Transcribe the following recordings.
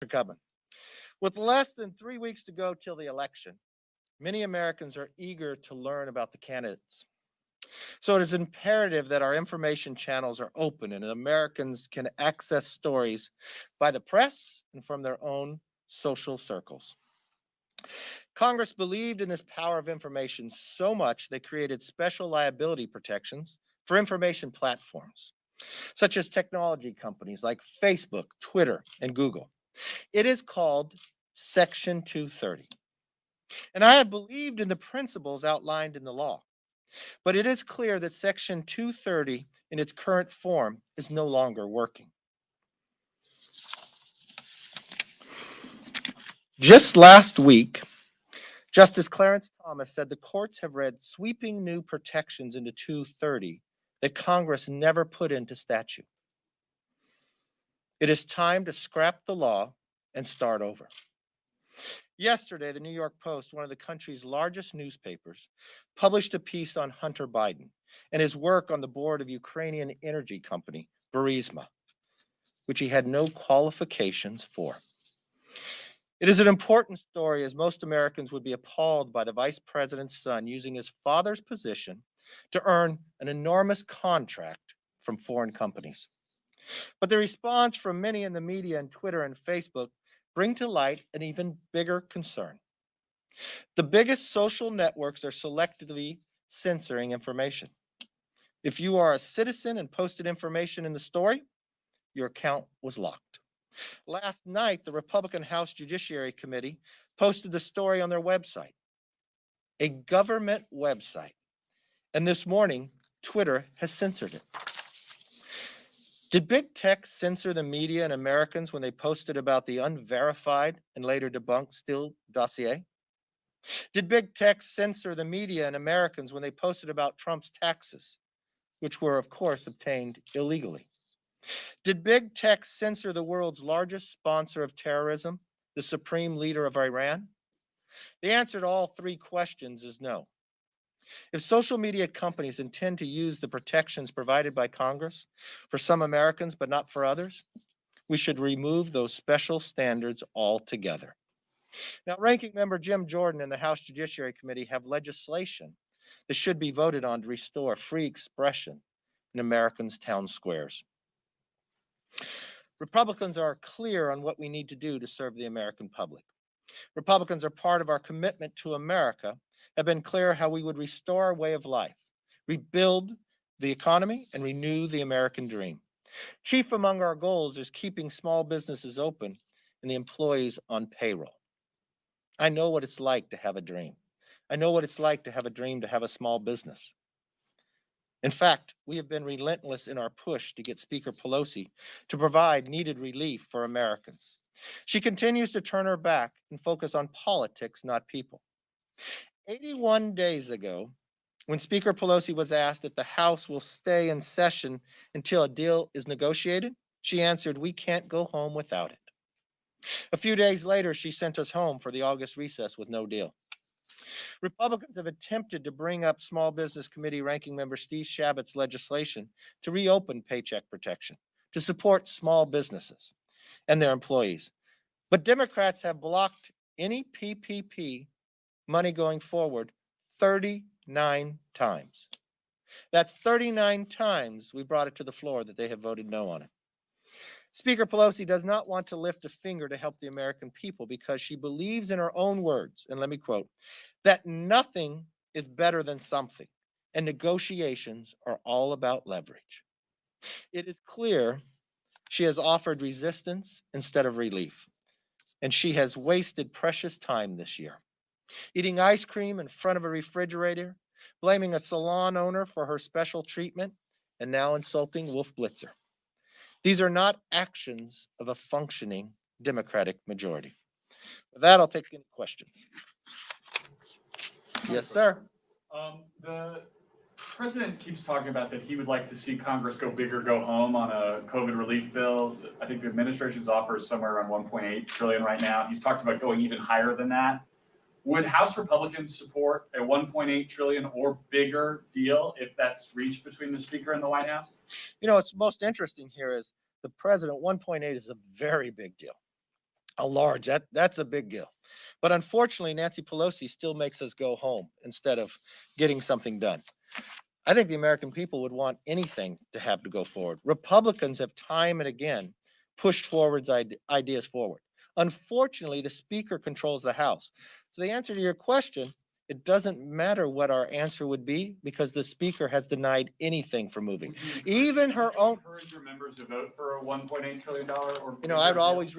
for coming. With less than 3 weeks to go till the election, many Americans are eager to learn about the candidates. So it is imperative that our information channels are open and Americans can access stories by the press and from their own social circles. Congress believed in this power of information so much they created special liability protections for information platforms, such as technology companies like Facebook, Twitter, and Google. It is called Section 230. And I have believed in the principles outlined in the law, but it is clear that Section 230 in its current form is no longer working. Just last week, Justice Clarence Thomas said the courts have read sweeping new protections into 230 that Congress never put into statute. It is time to scrap the law and start over. Yesterday, the New York Post, one of the country's largest newspapers, published a piece on Hunter Biden and his work on the board of Ukrainian energy company Burisma, which he had no qualifications for. It is an important story, as most Americans would be appalled by the vice president's son using his father's position to earn an enormous contract from foreign companies. But the response from many in the media and Twitter and Facebook bring to light an even bigger concern. The biggest social networks are selectively censoring information. If you are a citizen and posted information in the story, your account was locked. Last night, the Republican House Judiciary Committee posted the story on their website, a government website. And this morning, Twitter has censored it. Did big tech censor the media and Americans when they posted about the unverified and later debunked Steele dossier? Did big tech censor the media and Americans when they posted about Trump's taxes, which were, of course, obtained illegally? Did big tech censor the world's largest sponsor of terrorism, the supreme leader of Iran? The answer to all three questions is no. If social media companies intend to use the protections provided by Congress for some Americans but not for others, we should remove those special standards altogether. Now, Ranking Member Jim Jordan and the House Judiciary Committee have legislation that should be voted on to restore free expression in Americans' town squares. Republicans are clear on what we need to do to serve the American public. Republicans are part of our commitment to America, have been clear how we would restore our way of life, rebuild the economy, and renew the American dream. Chief among our goals is keeping small businesses open and the employees on payroll. I know what it's like to have a dream. I know what it's like to have a dream to have a small business. In fact, we have been relentless in our push to get Speaker Pelosi to provide needed relief for Americans. She continues to turn her back and focus on politics, not people. 81 days ago, when Speaker Pelosi was asked if the House will stay in session until a deal is negotiated, she answered, "We can't go home without it." A few days later, she sent us home for the August recess with no deal. Republicans have attempted to bring up Small Business Committee Ranking Member Steve Chabot's legislation to reopen paycheck protection, to support small businesses and their employees. But Democrats have blocked any PPP money going forward 39 times. That's 39 times we brought it to the floor that they have voted no on it. Speaker Pelosi does not want to lift a finger to help the American people because she believes in her own words, and let me quote, that nothing is better than something, and negotiations are all about leverage. It is clear she has offered resistance instead of relief, and she has wasted precious time this year. Eating ice cream in front of a refrigerator, blaming a salon owner for her special treatment, and now insulting Wolf Blitzer. These are not actions of a functioning Democratic majority. With that, I'll take any questions. Yes, sir. The president keeps talking about that he would like to see Congress go big or go home on a COVID relief bill. I think the administration's offer is somewhere around 1.8 trillion right now. He's talked about going even higher than that. Would House Republicans support a 1.8 trillion or bigger deal if that's reached between the Speaker and the White House? You know, what's most interesting here is the president, 1.8 is a very big deal. A large, that's a big deal. But unfortunately, Nancy Pelosi still makes us go home instead of getting something done. I think the American people would want anything to have to go forward. Republicans have time and again pushed forward ideas forward. Unfortunately, the speaker controls the House. So the answer to your question, it doesn't matter what our answer would be because the speaker has denied anything for moving. Even her own. Encourage your members to vote for a $1.8 trillion or. You know, I'd always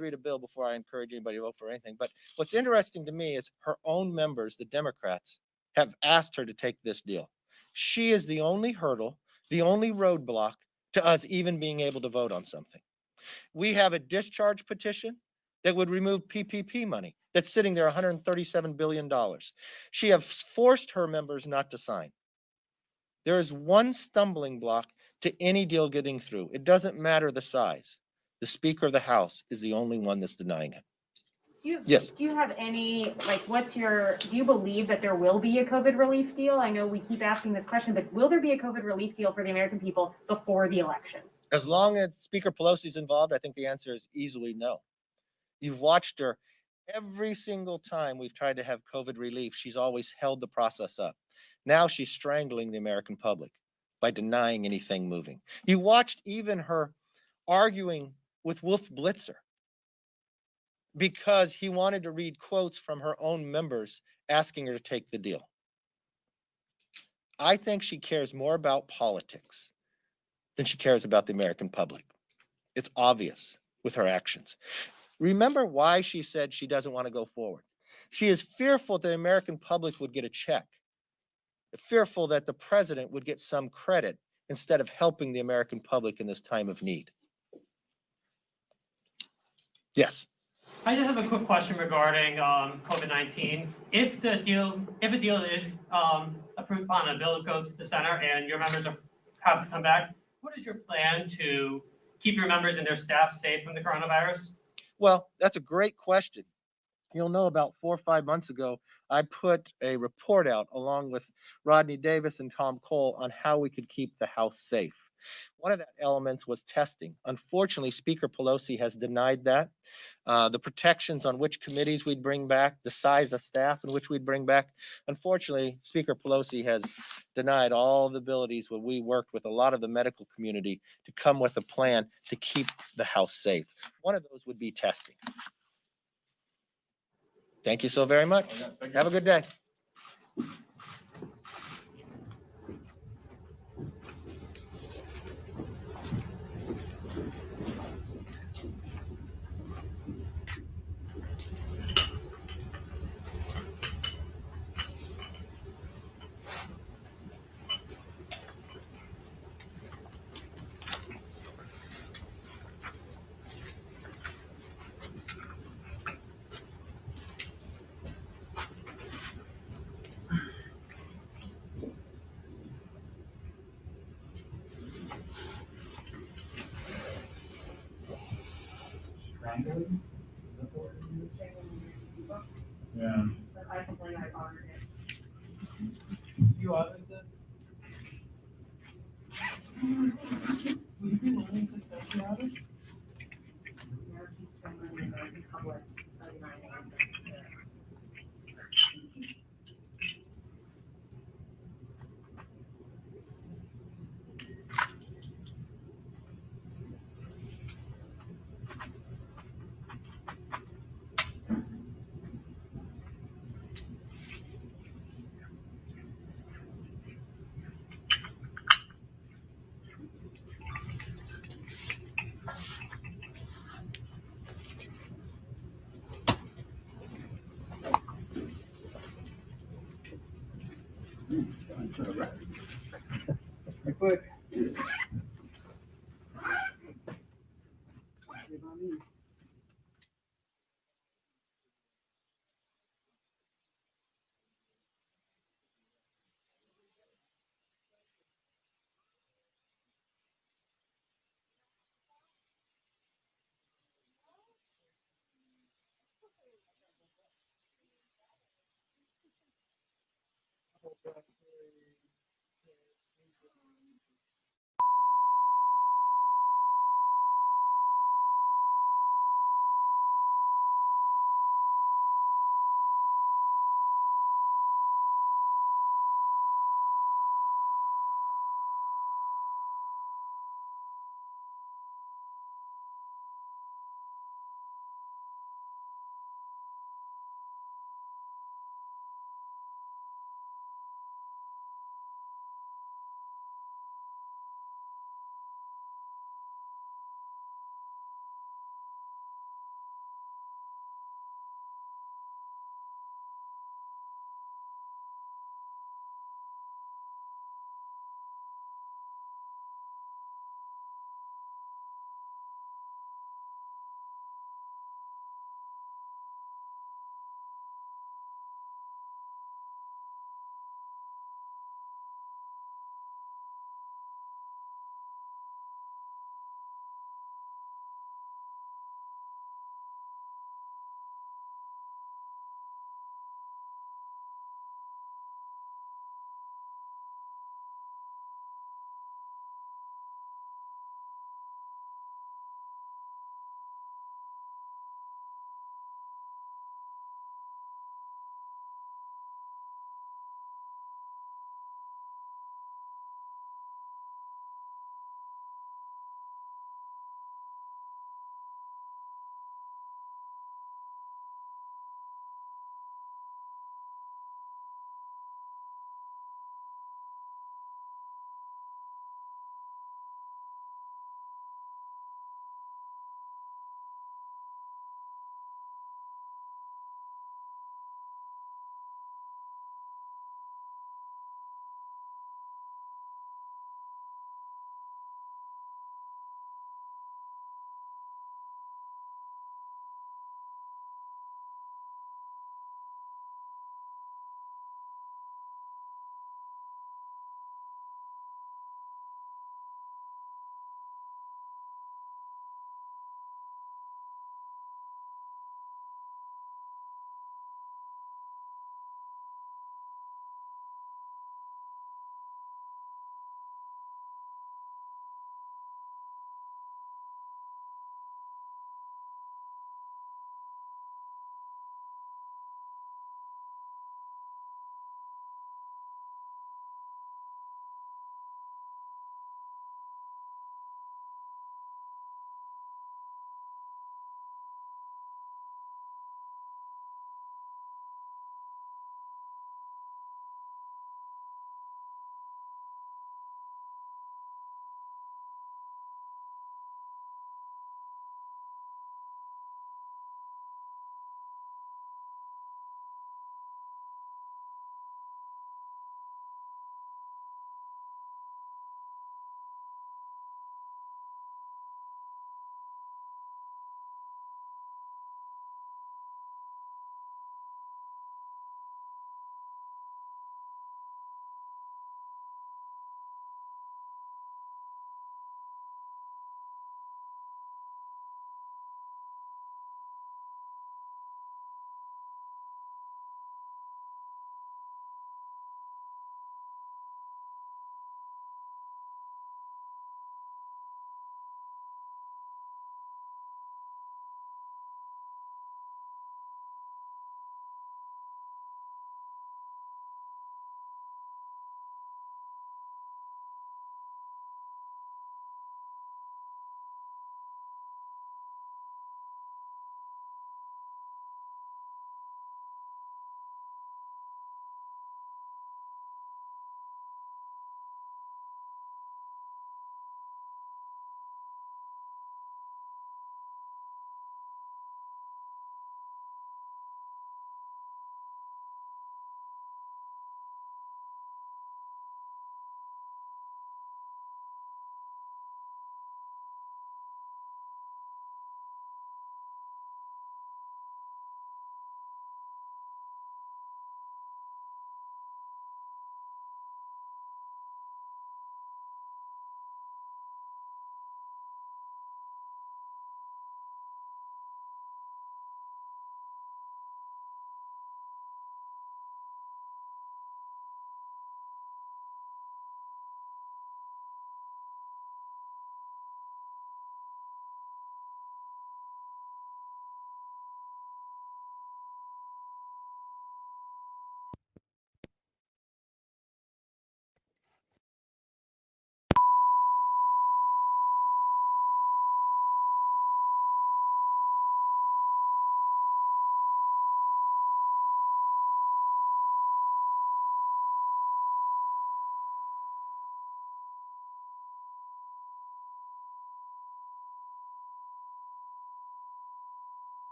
read a bill before I encourage anybody to vote for anything. But what's interesting to me is her own members, the Democrats, have asked her to take this deal. She is the only hurdle, the only roadblock to us even being able to vote on something. We have a discharge petition that would remove PPP money that's sitting there, $137 billion. She has forced her members not to sign. There is one stumbling block to any deal getting through. It doesn't matter the size. The Speaker of the House is the only one that's denying it. Yes. Do you have any, do you believe that there will be a COVID relief deal? I know we keep asking this question, but will there be a COVID relief deal for the American people before the election? As long as Speaker Pelosi's involved, I think the answer is easily no. You've watched her every single time we've tried to have COVID relief. She's always held the process up. Now she's strangling the American public by denying anything moving. You watched even her arguing with Wolf Blitzer because he wanted to read quotes from her own members asking her to take the deal. I think she cares more about politics than she cares about the American public. It's obvious with her actions. Remember why she said she doesn't want to go forward. She is fearful the American public would get a check, fearful that the president would get some credit instead of helping the American public in this time of need. Yes. I just have a quick question regarding COVID-19. If a deal is approved upon a bill that goes to the Senate and your members have to come back, what is your plan to keep your members and their staff safe from the coronavirus? Well, that's a great question. You'll know about 4 or 5 months ago, I put a report out along with Rodney Davis and Tom Cole on how we could keep the House safe. One of the elements was testing. Unfortunately, Speaker Pelosi has denied that. The protections on which committees we'd bring back, the size of staff in which we'd bring back. Unfortunately, Speaker Pelosi has denied all the abilities where we worked with a lot of the medical community to come with a plan to keep the House safe. One of those would be testing. Thank you so very much. Have a good day. Strangling? Yeah. I complain, I ordered it. You ordered it? Would you be willing to accept the order? Now she's strangling the American public, denying it. Quick.